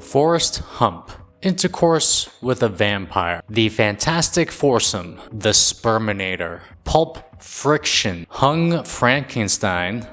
Forrest Hump. Intercourse with a Vampire. The Fantastic Foursome. The Sperminator. Pulp Friction. Hung Frankenstein.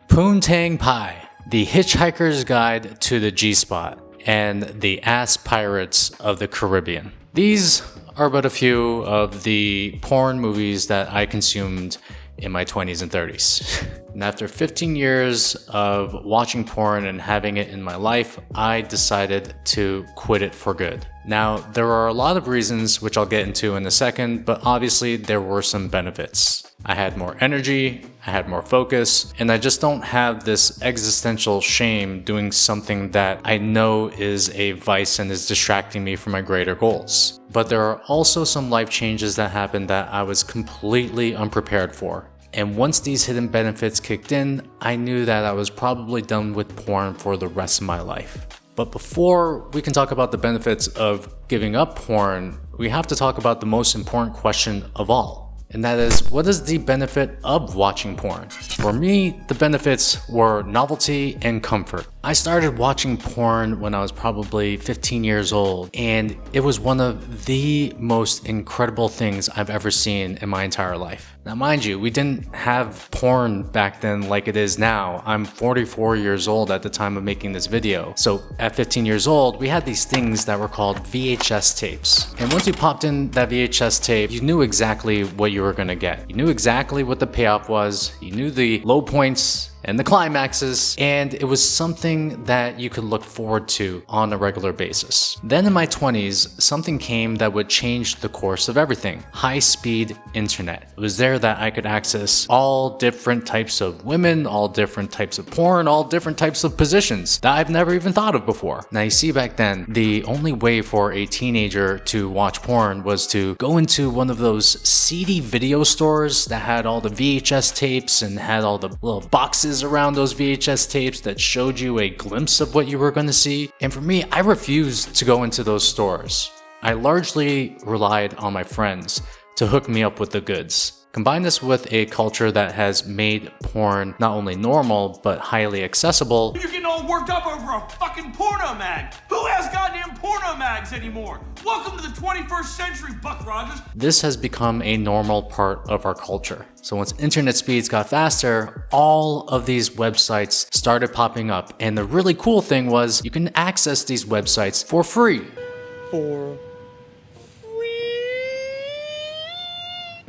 Poontang Pie. The Hitchhiker's Guide to the G-Spot. And The Ass Pirates of the Caribbean. These are but a few of the porn movies that I consumed in my 20s and 30s. And after 15 years of watching porn and having it in my life, I decided to quit it for good. Now, there are a lot of reasons, which I'll get into in a second, but obviously there were some benefits. I had more energy, I had more focus, and I just don't have this existential shame doing something that I know is a vice and is distracting me from my greater goals. But there are also some life changes that happened that I was completely unprepared for. And once these hidden benefits kicked in, I knew that I was probably done with porn for the rest of my life. But before we can talk about the benefits of giving up porn, we have to talk about the most important question of all. And that is, what is the benefit of watching porn? For me, the benefits were novelty and comfort. I started watching porn when I was probably 15 years old, and it was one of the most incredible things I've ever seen in my entire life. Now, mind you, we didn't have porn back then like it is now. I'm 44 years old at the time of making this video. So at 15 years old, we had these things that were called VHS tapes. And once you popped in that VHS tape, you knew exactly what you were gonna get. You knew exactly what the payoff was. You knew the low points and the climaxes, and it was something that you could look forward to on a regular basis. Then in my 20s, something came that would change the course of everything. High-speed internet. It was there that I could access all different types of women, all different types of porn, all different types of positions that I've never even thought of before. Now you see, back then, the only way for a teenager to watch porn was to go into one of those seedy video stores that had all the VHS tapes and had all the little boxes around those VHS tapes that showed you a glimpse of what you were going to see. And for me, I refused to go into those stores. I largely relied on my friends to hook me up with the goods. Combine this with a culture that has made porn not only normal, but highly accessible. You're getting all worked up over a fucking porno mag. Who has goddamn porno mags anymore? Welcome to the 21st century, Buck Rogers. This has become a normal part of our culture. So once internet speeds got faster, all of these websites started popping up. And the really cool thing was you can access these websites for free.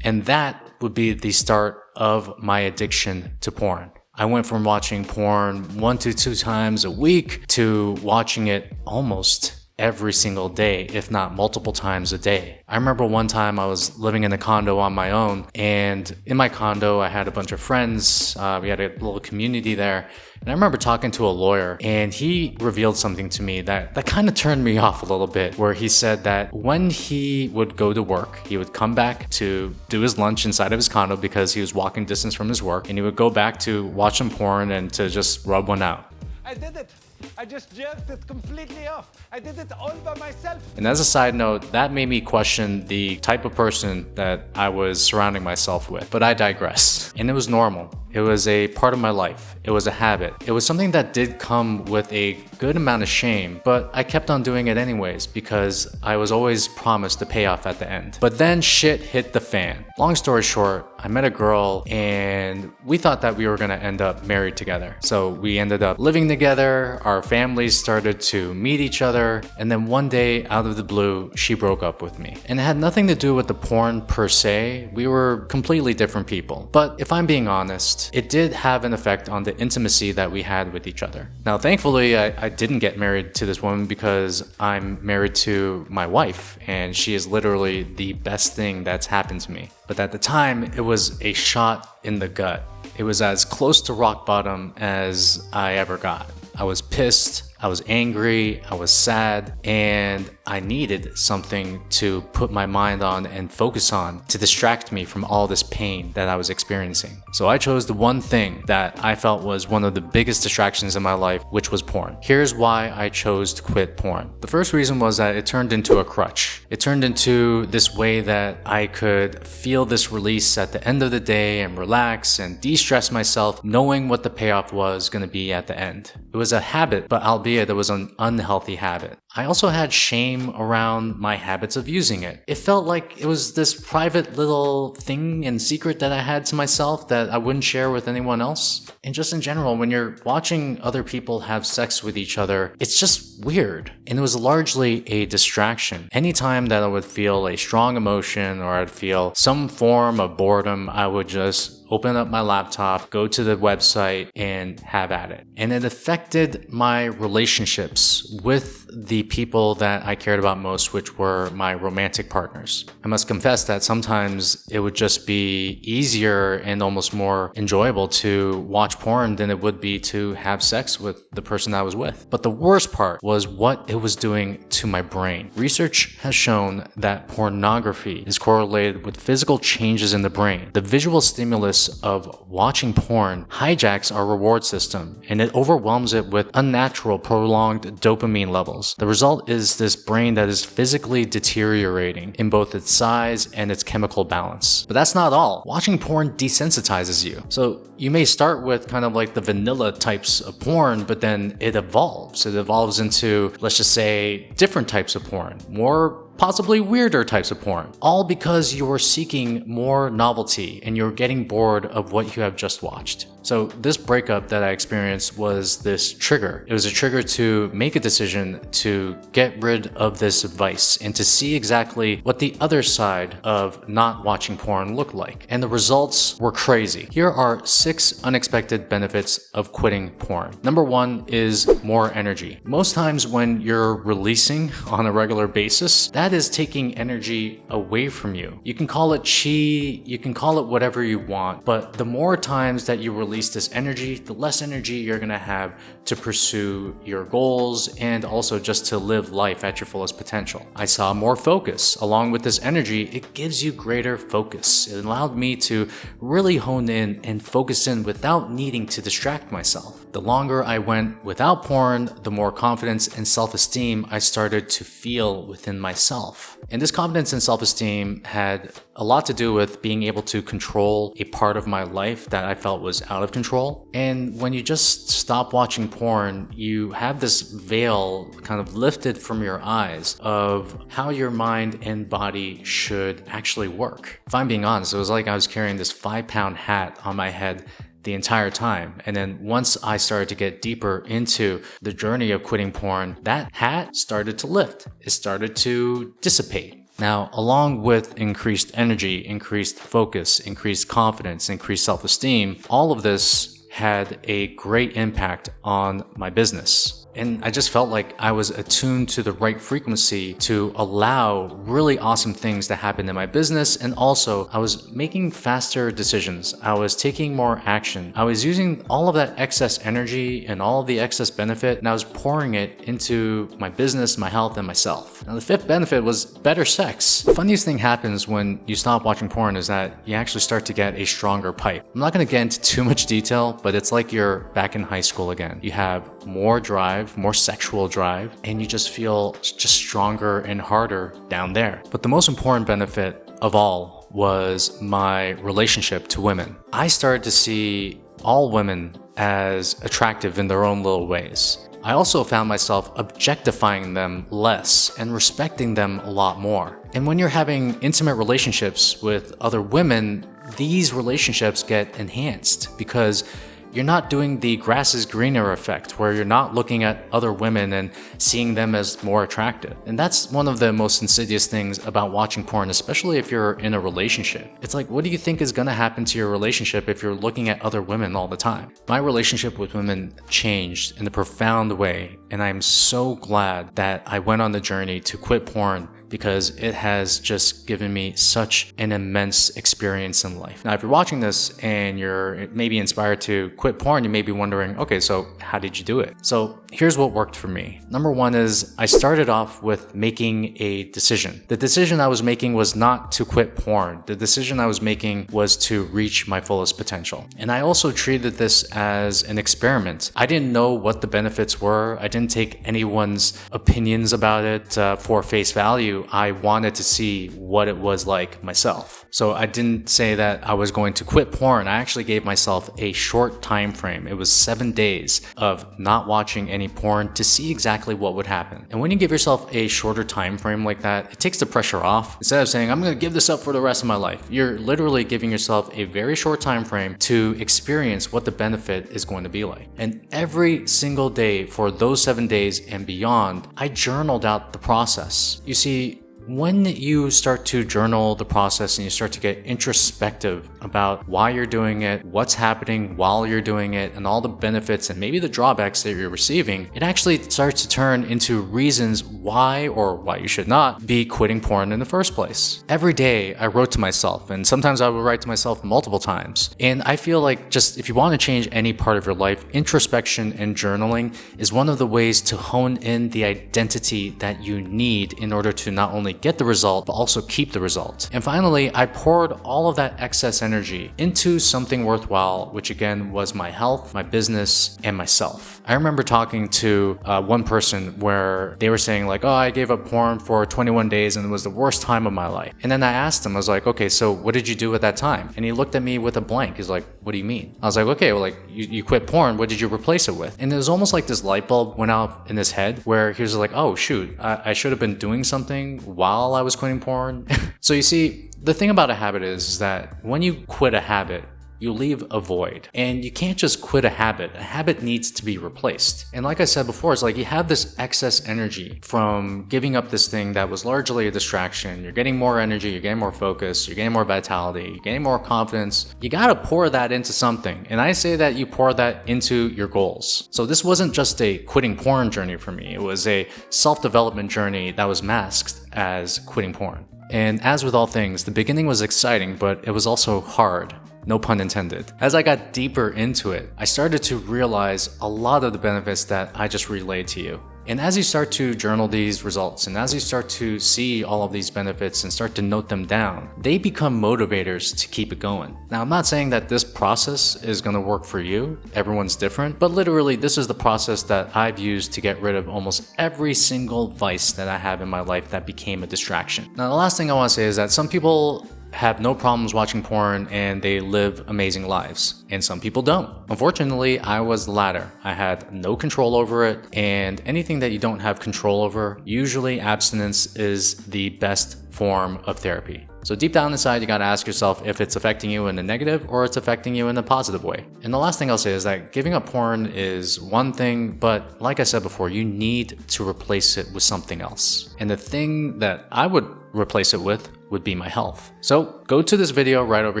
And that would be the start of my addiction to porn. I went from watching porn 1 to 2 times a week to watching it almost every single day, if not multiple times a day. I remember one time I was living in a condo on my own, and in my condo I had a bunch of friends. We had a little community there. And I remember talking to a lawyer, and he revealed something to me that kind of turned me off a little bit, where he said that when he would go to work, he would come back to do his lunch inside of his condo because he was walking distance from his work, and he would go back to watch some porn and to just rub one out. I did it. I just jerked it completely off. I did it all by myself. And as a side note, that made me question the type of person that I was surrounding myself with. But I digress. And it was normal. It was a part of my life. It was a habit. It was something that did come with a good amount of shame, but I kept on doing it anyways because I was always promised the payoff at the end. But then shit hit the fan. Long story short, I met a girl and we thought that we were gonna end up married together. So we ended up living together, our families started to meet each other, and then one day out of the blue, she broke up with me. And it had nothing to do with the porn per se. We were completely different people. But if I'm being honest, it did have an effect on the intimacy that we had with each other. Now, thankfully, I didn't get married to this woman because I'm married to my wife, and she is literally the best thing that's happened to me. But at the time, it was a shot in the gut. It was as close to rock bottom as I ever got. I was pissed, I was angry, I was sad, and I needed something to put my mind on and focus on to distract me from all this pain that I was experiencing. So I chose the one thing that I felt was one of the biggest distractions in my life, which was porn. Here's why I chose to quit porn. The first reason was that it turned into a crutch. It turned into this way that I could feel this release at the end of the day and relax and de-stress myself, knowing what the payoff was going to be at the end. It was a habit, but albeit idea that was an unhealthy habit. I also had shame around my habits of using it. It felt like it was this private little thing and secret that I had to myself that I wouldn't share with anyone else. And just in general, when you're watching other people have sex with each other, it's just weird. And it was largely a distraction. Anytime that I would feel a strong emotion or I'd feel some form of boredom, I would just open up my laptop, go to the website, and have at it. And it affected my relationships with the people that I cared about most, which were my romantic partners. I must confess that sometimes it would just be easier and almost more enjoyable to watch porn than it would be to have sex with the person I was with. But the worst part was what it was doing to my brain. Research has shown that pornography is correlated with physical changes in the brain. The visual stimulus of watching porn hijacks our reward system and it overwhelms it with unnatural, prolonged dopamine levels. The result is this brain that is physically deteriorating in both its size and its chemical balance. But that's not all. Watching porn desensitizes you. So you may start with kind of like the vanilla types of porn, but then it evolves. It evolves into, let's just say, different types of porn, more possibly weirder types of porn, all because you're seeking more novelty and you're getting bored of what you have just watched. So this breakup that I experienced was this trigger. It was a trigger to make a decision to get rid of this vice and to see exactly what the other side of not watching porn looked like. And the results were crazy. Here are 6 unexpected benefits of quitting porn. Number 1 is more energy. Most times when you're releasing on a regular basis, that is taking energy away from you. You can call it chi, you can call it whatever you want, but the more times that you release this energy, the less energy you're gonna have to pursue your goals and also just to live life at your fullest potential. I saw more focus. Along with this energy, it gives you greater focus. It allowed me to really hone in and focus in without needing to distract myself. The longer I went without porn, the more confidence and self-esteem I started to feel within myself. And this confidence and self-esteem had a lot to do with being able to control a part of my life that I felt was out of control. And when you just stop watching porn, you have this veil kind of lifted from your eyes of how your mind and body should actually work. If I'm being honest, it was like I was carrying this 5-pound hat on my head the entire time. And then once I started to get deeper into the journey of quitting porn, that hat started to lift. It started to dissipate. Now, along with increased energy, increased focus, increased confidence, increased self-esteem, all of this had a great impact on my business. And I just felt like I was attuned to the right frequency to allow really awesome things to happen in my business. And also, I was making faster decisions. I was taking more action. I was using all of that excess energy and all of the excess benefit, and I was pouring it into my business, my health, and myself. Now, the 5th benefit was better sex. The funniest thing happens when you stop watching porn is that you actually start to get a stronger pipe. I'm not going to get into too much detail, but it's like you're back in high school again. You have more drive, more sexual drive, and you just feel just stronger and harder down there. But the most important benefit of all was my relationship to women. I started to see all women as attractive in their own little ways. I also found myself objectifying them less and respecting them a lot more. And when you're having intimate relationships with other women, these relationships get enhanced because you're not doing the grass is greener effect where you're not looking at other women and seeing them as more attractive. And that's one of the most insidious things about watching porn, especially if you're in a relationship. It's like, what do you think is gonna happen to your relationship if you're looking at other women all the time? My relationship with women changed in a profound way, and I'm so glad that I went on the journey to quit porn because it has just given me such an immense experience in life. Now, if you're watching this and you're maybe inspired to quit porn, you may be wondering, okay, so how did you do it? So here's what worked for me. Number 1 is I started off with making a decision. The decision I was making was not to quit porn. The decision I was making was to reach my fullest potential. And I also treated this as an experiment. I didn't know what the benefits were. I didn't take anyone's opinions about it for face value. I wanted to see what it was like myself. So I didn't say that I was going to quit porn. I actually gave myself a short time frame. It was 7 days of not watching any any porn to see exactly what would happen. And when you give yourself a shorter time frame like that, it takes the pressure off. Instead of saying, I'm going to give this up for the rest of my life, you're literally giving yourself a very short time frame to experience what the benefit is going to be like. And every single day for those 7 days and beyond, I journaled out the process. You see, when you start to journal the process and you start to get introspective about why you're doing it, what's happening while you're doing it, and all the benefits and maybe the drawbacks that you're receiving, it actually starts to turn into reasons why or why you should not be quitting porn in the first place. Every day I wrote to myself, and sometimes I would write to myself multiple times. And I feel like just if you want to change any part of your life, introspection and journaling is one of the ways to hone in the identity that you need in order to not only get the result, but also keep the result. And finally, I poured all of that excess energy into something worthwhile, which again was my health, my business, and myself. I remember talking to one person where they were saying like, oh, I gave up porn for 21 days and it was the worst time of my life. And then I asked him, I was like, okay, so what did you do at that time? And he looked at me with a blank. He's like, what do you mean? I was like, okay, well, like you quit porn. What did you replace it with? And it was almost like this light bulb went out in his head where he was like, oh shoot, I should have been doing something while I was quitting porn. So you see, the thing about a habit is that when you quit a habit, you leave a void. And you can't just quit a habit. A habit needs to be replaced. And like I said before, it's like you have this excess energy from giving up this thing that was largely a distraction. You're getting more energy, you're getting more focus, you're getting more vitality, you're getting more confidence. You gotta pour that into something. And I say that you pour that into your goals. So this wasn't just a quitting porn journey for me. It was a self-development journey that was masked as quitting porn. And as with all things, the beginning was exciting, but it was also hard. No pun intended. As I got deeper into it, I started to realize a lot of the benefits that I just relayed to you. And as you start to journal these results, and as you start to see all of these benefits and start to note them down, they become motivators to keep it going. Now, I'm not saying that this process is going to work for you. Everyone's different. But literally, this is the process that I've used to get rid of almost every single vice that I have in my life that became a distraction. Now, the last thing I want to say is that some people have no problems watching porn and they live amazing lives, and some people don't. Unfortunately, I was the latter. I had no control over it, and anything that you don't have control over, usually abstinence is the best form of therapy. So deep down inside, you gotta ask yourself if it's affecting you in a negative or it's affecting you in a positive way. And the last thing I'll say is that giving up porn is one thing, but like I said before, you need to replace it with something else. And the thing that I would replace it with would be my health. So go to this video right over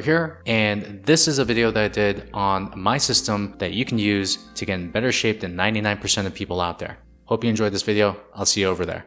here, and this is a video that I did on my system that you can use to get in better shape than 99% of people out there. Hope you enjoyed this video. I'll see you over there.